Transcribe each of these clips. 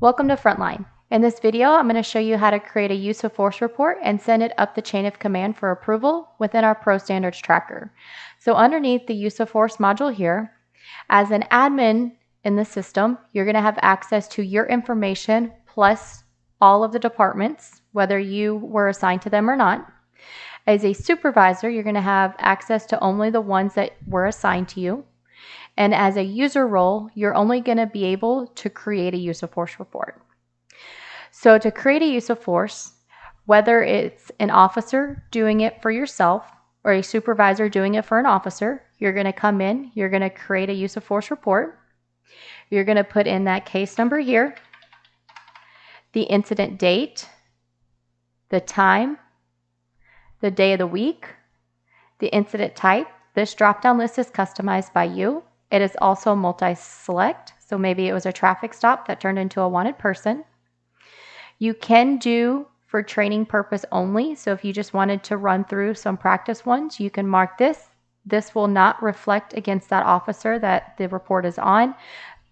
Welcome to Frontline. In this video, I'm going to show you how to create a use of force report and send it up the chain of command for approval within our Pro Standards tracker. So underneath the use of force module here, as an admin in the system, you're going to have access to your information plus all of the departments, whether you were assigned to them or not. As a supervisor, you're going to have access to only the ones that were assigned to you. And as a user role, you're only going to be able to create a use of force report. So to create a use of force, whether it's an officer doing it for yourself or a supervisor doing it for an officer, you're going to come in, you're going to create a use of force report. You're going to put in that case number here, the incident date, the time, the day of the week, the incident type. This drop-down list is customized by you. It is also multi-select, so maybe it was a traffic stop that turned into a wanted person. You can do for training purpose only, so if you just wanted to run through some practice ones, you can mark this. This will not reflect against that officer that the report is on,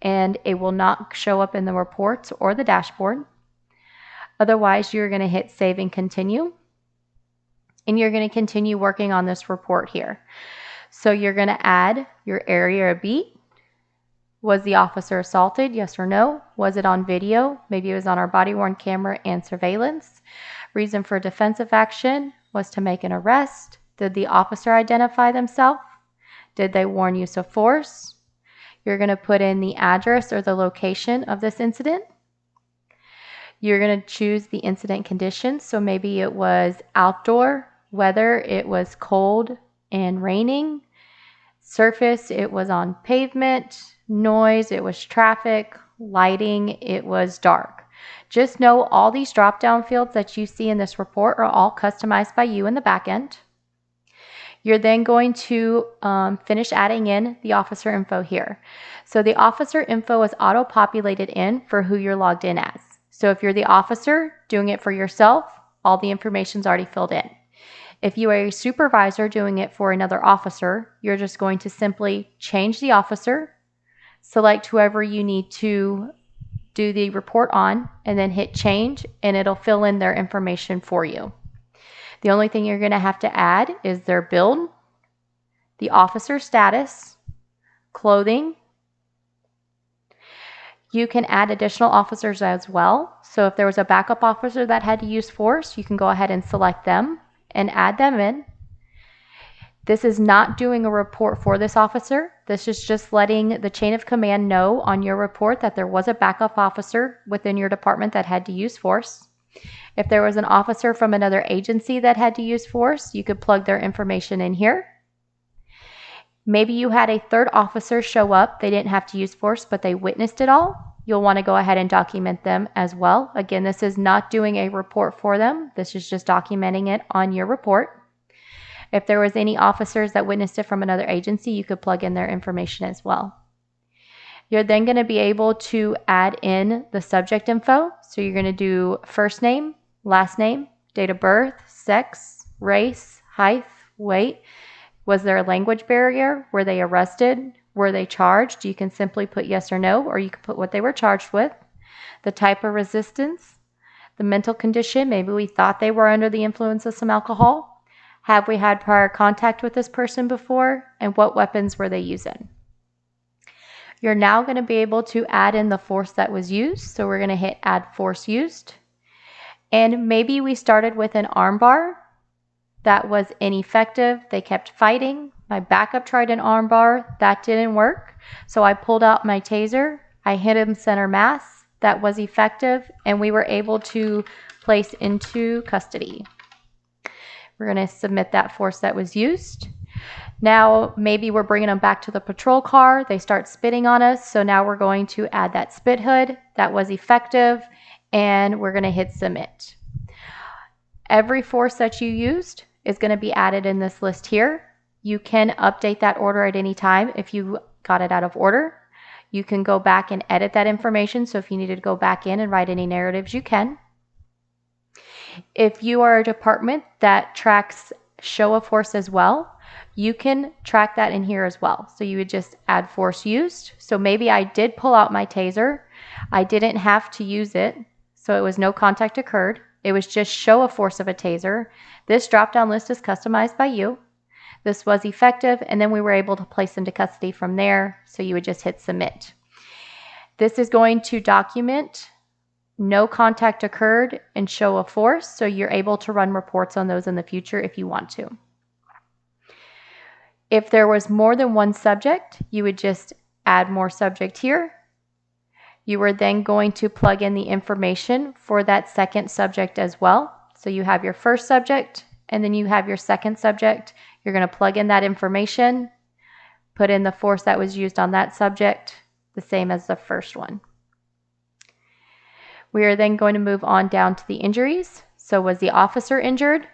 and it will not show up in the reports or the dashboard. Otherwise, you're going to hit save and continue, and you're going to continue working on this report here. So you're going to add your area or beat. Was the officer assaulted? Yes or no? Was it on video? Maybe it was on our body-worn camera and surveillance. Reason for defensive action was to make an arrest. Did the officer identify themselves? Did they warn use of force? You're going to put in the address or the location of this incident. You're going to choose the incident conditions. So maybe it was outdoor, weather, it was cold and raining. Surface, it was on pavement. Noise, it was traffic. Lighting, it was dark. Just know all these drop-down fields that you see in this report are all customized by you in the back end. You're then going to finish adding in the officer info here. So the officer info is auto-populated in for who you're logged in as. So if you're the officer doing it for yourself, all the information is already filled in. If you are a supervisor doing it for another officer, you're just going to simply change the officer, select whoever you need to do the report on, and then hit change, and it'll fill in their information for you. The only thing you're going to have to add is their build, the officer status, clothing. You can add additional officers as well. So if there was a backup officer that had to use force, you can go ahead and select them and add them in. This is not doing a report for this officer. This is just letting the chain of command know on your report that there was a backup officer within your department that had to use force. If there was an officer from another agency that had to use force, you could plug their information in here. Maybe you had a third officer show up. They didn't have to use force, but they witnessed it all. You'll want to go ahead and document them as well. Again, this is not doing a report for them. This is just documenting it on your report. If there was any officers that witnessed it from another agency, you could plug in their information as well. You're then going to be able to add in the subject info. So you're going to do first name, last name, date of birth, sex, race, height, weight. Was there a language barrier? Were they arrested? Were they charged? You can simply put yes or no, or you can put what they were charged with. The type of resistance, the mental condition, maybe we thought they were under the influence of some alcohol. Have we had prior contact with this person before? And what weapons were they using? You're now going to be able to add in the force that was used. So we're going to hit add force used. And maybe we started with an arm bar that was ineffective. They kept fighting. My backup tried an arm bar. That didn't work. So I pulled out my taser. I hit him center mass. That was effective. And we were able to place into custody. We're going to submit that force that was used. Now, maybe we're bringing them back to the patrol car. They start spitting on us. So now we're going to add that spit hood. That was effective. And we're going to hit submit. Every force that you used is going to be added in this list here. You can update that order at any time if you got it out of order. You can go back and edit that information. So if you needed to go back in and write any narratives, you can. If you are a department that tracks show of force as well, you can track that in here as well. So you would just add force used. So maybe I did pull out my taser I didn't have to use it, so it was no contact occurred. It was just show of force of a taser. This drop-down list is customized by you. This was effective, and then we were able to place into custody from there, so you would just hit submit. This is going to document no contact occurred and show of force, so you're able to run reports on those in the future if you want to. If there was more than one subject, you would just add more subject here. You are then going to plug in the information for that second subject as well. So you have your first subject, and then you have your second subject. You're going to plug in that information, put in the force that was used on that subject, the same as the first one. We are then going to move on down to the injuries. So was the officer injured?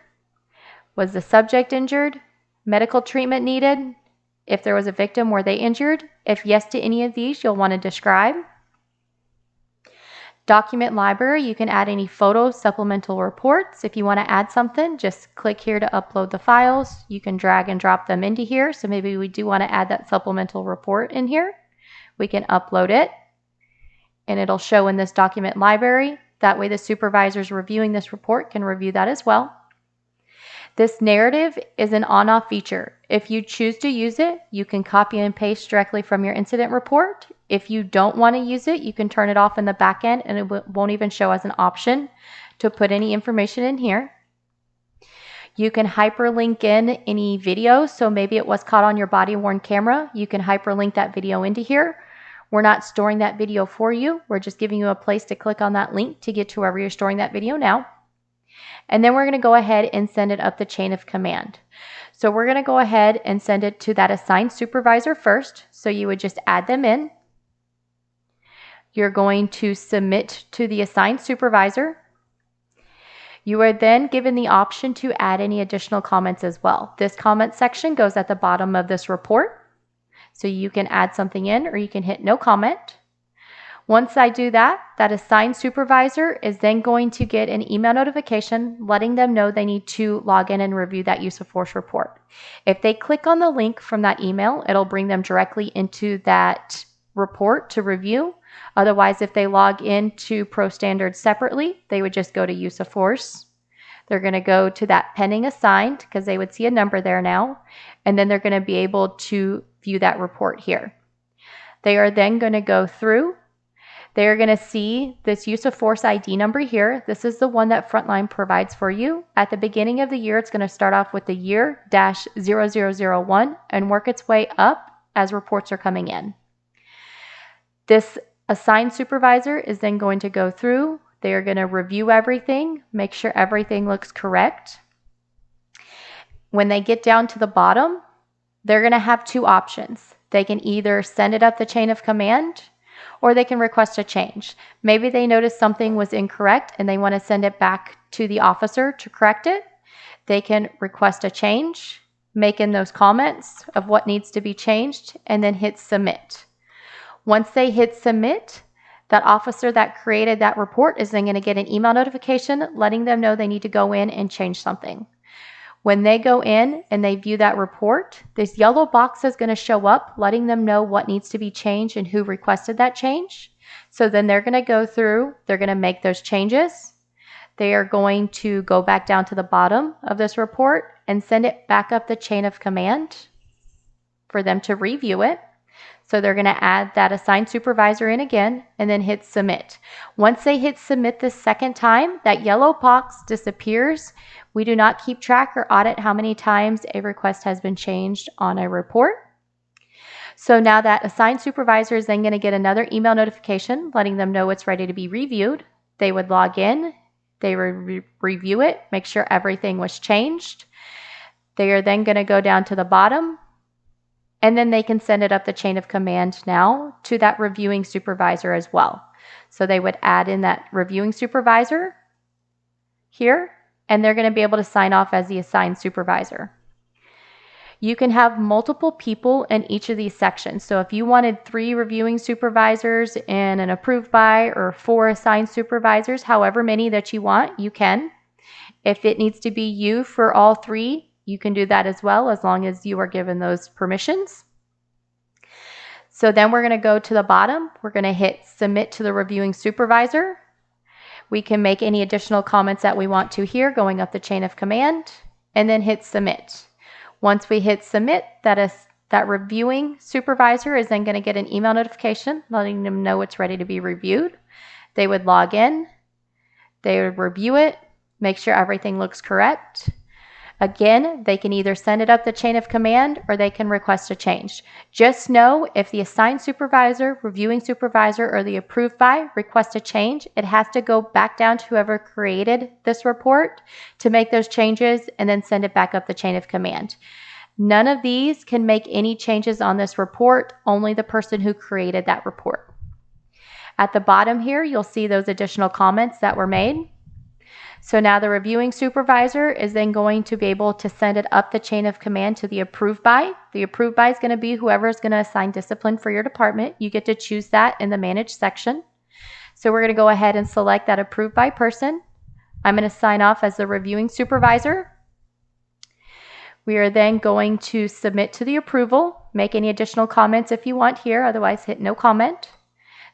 Was the subject injured? Medical treatment needed? If there was a victim, were they injured? If yes to any of these, you'll want to describe. Document library, you can add any photos, supplemental reports. If you want to add something, just click here to upload the files. You can drag and drop them into here. So maybe we do want to add that supplemental report in here. We can upload it, and it'll show in this document library. That way the supervisors reviewing this report can review that as well. This narrative is an on-off feature. If you choose to use it, you can copy and paste directly from your incident report. If you don't want to use it, you can turn it off in the back end, and it won't even show as an option to put any information in here. You can hyperlink in any video, so maybe it was caught on your body-worn camera. You can hyperlink that video into here. We're not storing that video for you. We're just giving you a place to click on that link to get to wherever you're storing that video now. And then we're going to go ahead and send it up the chain of command. So we're going to go ahead and send it to that assigned supervisor first. So you would just add them in. You're going to submit to the assigned supervisor. You are then given the option to add any additional comments as well. This comment section goes at the bottom of this report. So you can add something in, or you can hit no comment. Once I do that, that assigned supervisor is then going to get an email notification letting them know they need to log in and review that use of force report. If they click on the link from that email, it'll bring them directly into that report to review. Otherwise, if they log into Pro Standards separately, they would just go to use of force. They're going to go to that pending assigned because they would see a number there now, and then they're going to be able to view that report here. They are then going to go through. They are going to see this use of force ID number here. This is the one that Frontline provides for you. At the beginning of the year, it's going to start off with the year -0001 and work its way up as reports are coming in. This assigned supervisor is then going to go through. They are going to review everything, make sure everything looks correct. When they get down to the bottom, they're going to have two options. They can either send it up the chain of command, or they can request a change. Maybe they notice something was incorrect and they want to send it back to the officer to correct it. They can request a change, make in those comments of what needs to be changed, and then hit submit. Once they hit submit, that officer that created that report is then going to get an email notification letting them know they need to go in and change something. When they go in and they view that report, this yellow box is going to show up letting them know what needs to be changed and who requested that change. So then they're going to go through, they're going to make those changes. They are going to go back down to the bottom of this report and send it back up the chain of command for them to review it. So they're going to add that assigned supervisor in again and then hit submit. Once they hit submit the second time, that yellow box disappears. We do not keep track or audit how many times a request has been changed on a report. So now that assigned supervisor is then going to get another email notification letting them know it's ready to be reviewed. They would log in, they would review it, make sure everything was changed. They are then going to go down to the bottom, and then they can send it up the chain of command now to that reviewing supervisor as well. So they would add in that reviewing supervisor here, and they're going to be able to sign off as the assigned supervisor. You can have multiple people in each of these sections. So if you wanted 3 reviewing supervisors and an approved by, or 4 assigned supervisors, however many that you want, you can. If it needs to be you for all 3, you can do that as well, as long as you are given those permissions. So then we're going to go to the bottom. We're going to hit submit to the reviewing supervisor. We can make any additional comments that we want to here going up the chain of command, and then hit submit. Once we hit submit, that reviewing supervisor is then going to get an email notification letting them know it's ready to be reviewed. They would log in, they would review it, make sure everything looks correct. Again, they can either send it up the chain of command or they can request a change. Just know if the assigned supervisor, reviewing supervisor, or the approved by request a change, it has to go back down to whoever created this report to make those changes and then send it back up the chain of command. None of these can make any changes on this report, only the person who created that report. At the bottom here, you'll see those additional comments that were made. So now the reviewing supervisor is then going to be able to send it up the chain of command to the approved by. The approved by is going to be whoever is going to assign discipline for your department. You get to choose that in the manage section. So we're going to go ahead and select that approved by person. I'm going to sign off as the reviewing supervisor. We are then going to submit to the approval. Make any additional comments if you want here, otherwise hit no comment.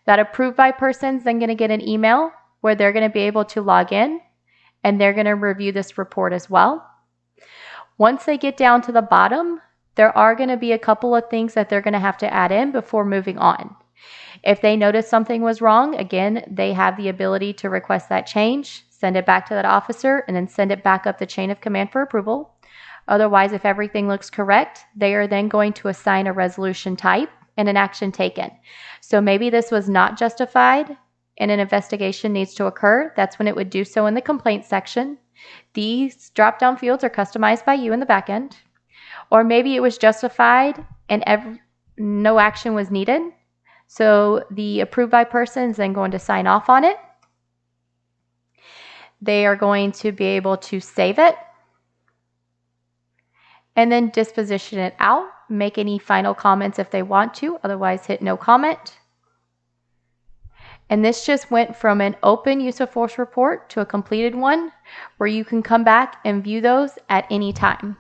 That approved by person is then going to get an email where they're going to be able to log in, and they're going to review this report as well. Once they get down to the bottom, there are going to be a couple of things that they're going to have to add in before moving on. If they notice something was wrong, again, they have the ability to request that change, send it back to that officer, and then send it back up the chain of command for approval. Otherwise, if everything looks correct, they are then going to assign a resolution type and an action taken. So maybe this was not justified and an investigation needs to occur. That's when it would do so in the complaint section. These drop-down fields are customized by you in the back end. Or maybe it was justified and no action was needed. So the approved by person is then going to sign off on it. They are going to be able to save it and then disposition it out. Make any final comments if they want to, otherwise hit no comment. And this just went from an open use of force report to a completed one where you can come back and view those at any time.